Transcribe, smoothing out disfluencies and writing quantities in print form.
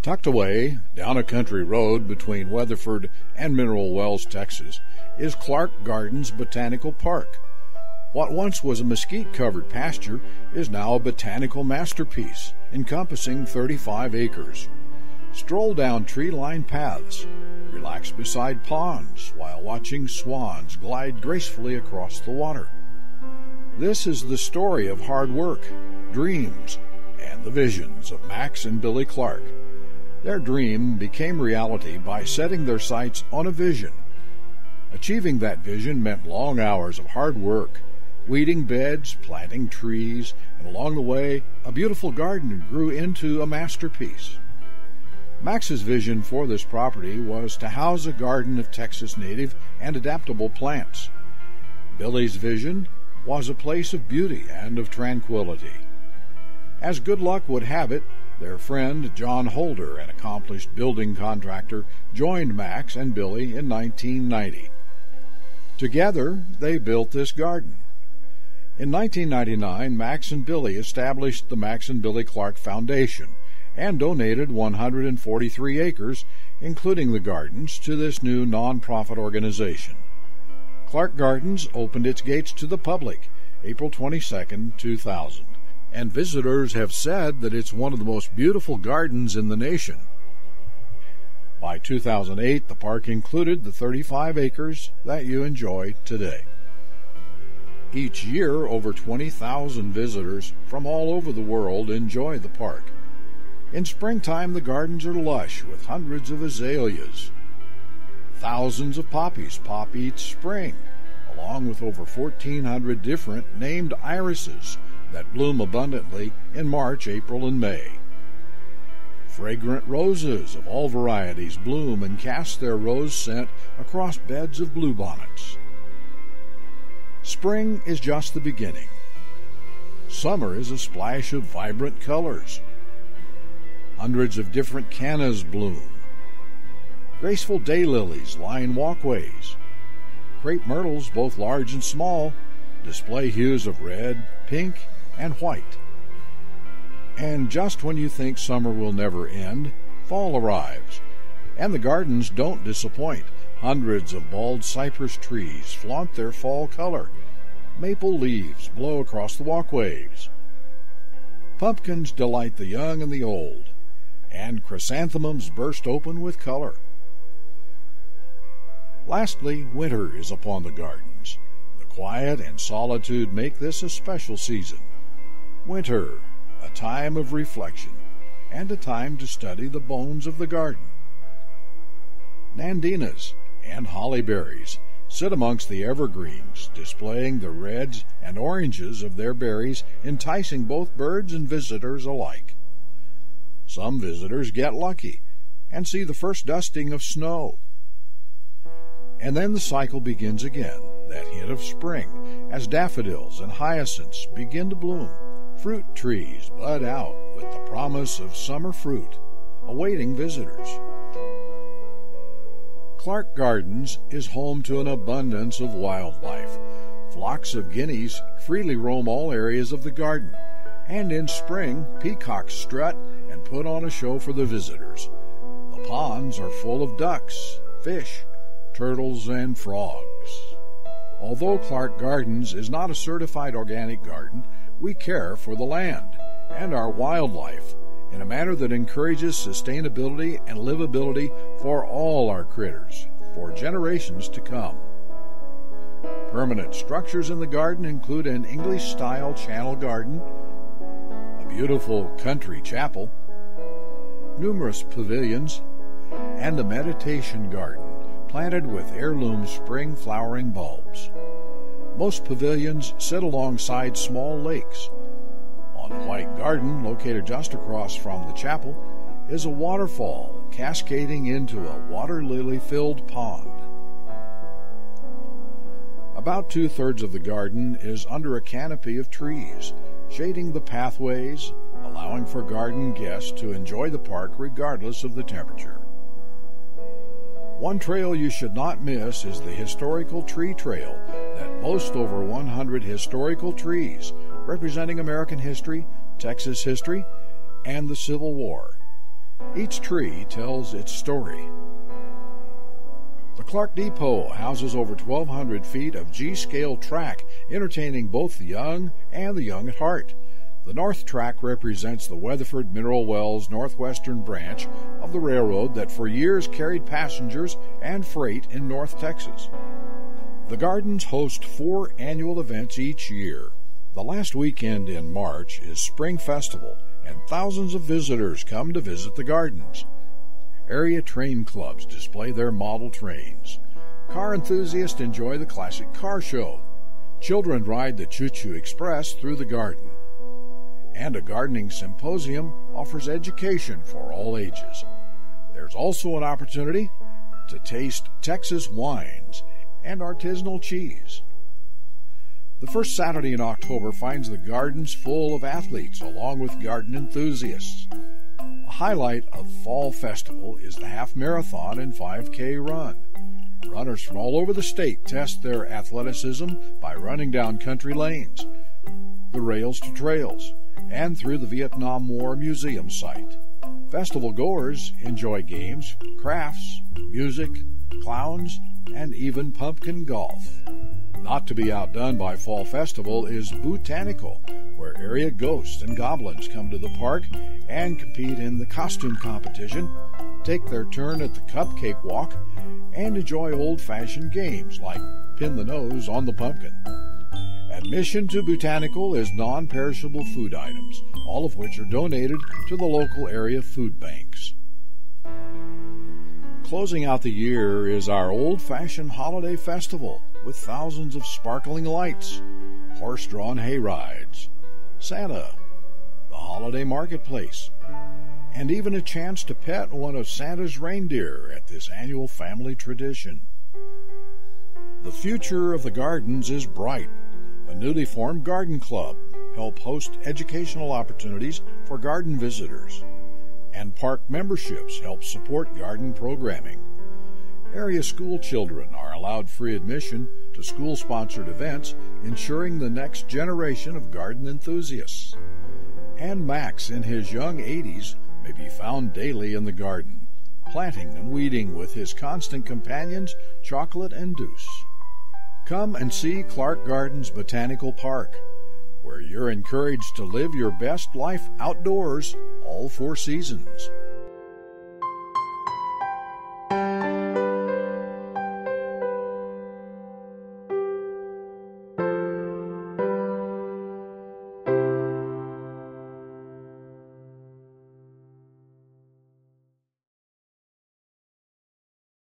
Tucked away down a country road between Weatherford and Mineral Wells, Texas, is Clark Gardens Botanical Park. What once was a mesquite-covered pasture is now a botanical masterpiece, encompassing 35 acres. Stroll down tree-lined paths, relax beside ponds while watching swans glide gracefully across the water. This is the story of hard work, dreams, and the visions of Max and Billy Clark. Their dream became reality by setting their sights on a vision. Achieving that vision meant long hours of hard work, weeding beds, planting trees, and along the way, a beautiful garden grew into a masterpiece. Max's vision for this property was to house a garden of Texas native and adaptable plants. Billy's vision was a place of beauty and of tranquility. As good luck would have it, their friend John Holder, an accomplished building contractor, joined Max and Billy in 1990. Together, they built this garden. In 1999, Max and Billy established the Max and Billy Clark Foundation and donated 143 acres, including the gardens, to this new nonprofit organization. Clark Gardens opened its gates to the public April 22, 2000. And visitors have said that it's one of the most beautiful gardens in the nation. By 2008, the park included the 35 acres that you enjoy today. Each year, over 20,000 visitors from all over the world enjoy the park. In springtime, the gardens are lush with hundreds of azaleas. Thousands of poppies pop each spring, along with over 1,400 different named irises that bloom abundantly in March, April, and May. Fragrant roses of all varieties bloom and cast their rose scent across beds of bluebonnets. Spring is just the beginning. Summer is a splash of vibrant colors. Hundreds of different cannas bloom. Graceful daylilies line walkways. Crepe myrtles, both large and small, display hues of red, pink, and white. And just when you think summer will never end, fall arrives, and the gardens don't disappoint. Hundreds of bald cypress trees flaunt their fall color. Maple leaves blow across the walkways. Pumpkins delight the young and the old, and chrysanthemums burst open with color. Lastly, winter is upon the gardens. The quiet and solitude make this a special season. Winter, a time of reflection, and a time to study the bones of the garden. Nandinas and hollyberries sit amongst the evergreens, displaying the reds and oranges of their berries, enticing both birds and visitors alike. Some visitors get lucky and see the first dusting of snow. And then the cycle begins again, that hint of spring, as daffodils and hyacinths begin to bloom. Fruit trees bud out with the promise of summer fruit, awaiting visitors. Clark Gardens is home to an abundance of wildlife. Flocks of guineas freely roam all areas of the garden, and in spring, peacocks strut and put on a show for the visitors. The ponds are full of ducks, fish, turtles, and frogs. Although Clark Gardens is not a certified organic garden, we care for the land and our wildlife in a manner that encourages sustainability and livability for all our critters for generations to come. Permanent structures in the garden include an English-style channel garden, a beautiful country chapel, numerous pavilions, and a meditation garden planted with heirloom spring flowering bulbs. Most pavilions sit alongside small lakes. On the White Garden, located just across from the chapel, is a waterfall cascading into a water lily-filled pond. About 2/3 of the garden is under a canopy of trees, shading the pathways, allowing for garden guests to enjoy the park regardless of the temperature. One trail you should not miss is the Historical Tree Trail that boasts over 100 historical trees representing American history, Texas history, and the Civil War. Each tree tells its story. The Clark Depot houses over 1,200 feet of G-scale track, entertaining both the young and the young at heart. The North Track represents the Weatherford Mineral Wells northwestern branch of the railroad that for years carried passengers and freight in North Texas. The Gardens host 4 annual events each year. The last weekend in March is Spring Festival, and thousands of visitors come to visit the Gardens. Area train clubs display their model trains. Car enthusiasts enjoy the classic car show. Children ride the Choo Choo Express through the garden. And a gardening symposium offers education for all ages. There's also an opportunity to taste Texas wines and artisanal cheese. The first Saturday in October finds the Gardens full of athletes along with garden enthusiasts. A highlight of Fall Festival is the half marathon and 5K run. Runners from all over the state test their athleticism by running down country lanes, the rails to trails, and through the Vietnam War Museum site. Festival goers enjoy games, crafts, music, clowns, and even pumpkin golf. Not to be outdone by Fall Festival is Bootanical, where area ghosts and goblins come to the park and compete in the costume competition, take their turn at the cupcake walk, and enjoy old-fashioned games like pin the nose on the pumpkin. Admission to Bootanical is non-perishable food items, all of which are donated to the local area food banks. Closing out the year is our old-fashioned holiday festival with thousands of sparkling lights, horse-drawn hay rides, Santa, the holiday marketplace, and even a chance to pet one of Santa's reindeer at this annual family tradition. The future of the Gardens is bright. A newly formed garden club help host educational opportunities for garden visitors, and park memberships help support garden programming. Area school children are allowed free admission to school-sponsored events, ensuring the next generation of garden enthusiasts. And Max, in his young 80s, may be found daily in the garden, planting and weeding with his constant companions, Chocolate and Deuce. Come and see Clark Gardens Botanical Park, where you're encouraged to live your best life outdoors all 4 seasons.